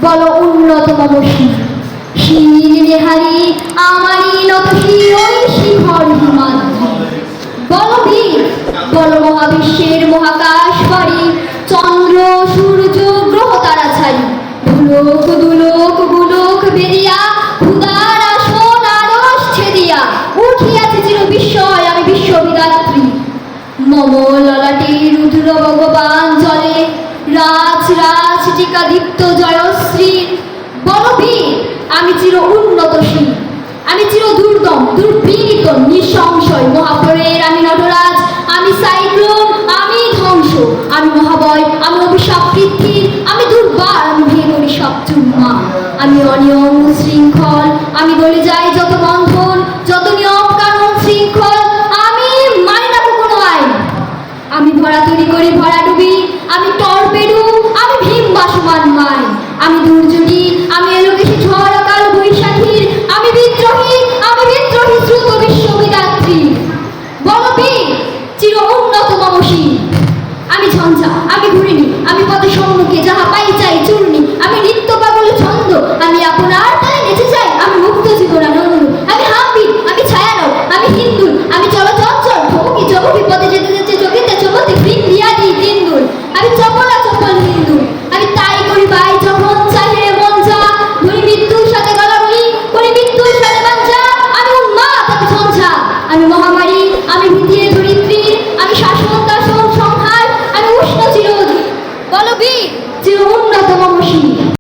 বল উন্নত মম শির, শির নেহারি আমারই নত শির ওই শিখর হিমাদ্রি। বল বীর, বল মহাবিশ্বের মহাকাশ পারি, চন্দ্র সূর্য গ্রহ তারা ছাড়ি, ধুলোক দুলোক গুলোক বেরিয়া ক্ষুধার আসন আরশ ছেদিয়া উঠিয়াছে চির বিস্ময় আমি বিশ্ববিদাত্রী। মম ললাটে রুদ্র ভগবান জলে রাজ রাজ টিকা দীপ্ত জয়শ্রী। বল বীর, আমি চির উন্নতশীল, আমি চির দুর্দম দুর্বিনীত নিঃসংশয় মহাপ্রলয়ের আমি নটরাজ, আমি সাইক্লোন, আমি ধ্বংস, আমি মহাবয়, আমি অভিশাপ পৃথিবীর, আমি দুর্বার, আমি ভেঙে করি সব চুম্মা, আমি অনিয়ম শৃঙ্খল, আমি গলে যাই যত বন্ধন, যত নিয়ম কানুন শৃঙ্খল, আমি মানি না কোনো আইন, আমি ভরা তৈরি করি ভরা ডুবি, আমি টর্পেডো, আমি ভীম বাসমান মাই, আমি দুর্যোগী, আমি এলোকেশী ঝড় কাল বৈশাখীর, আমি বিদ্রোহী শ্রুত বিশ্ববিদাত্রী। বল বীর, চির উন্নত মম শির, আমি ঝঞ্ঝা, আমি ঘুরিনি, আমি পথে সম্মুখে যাহা পাই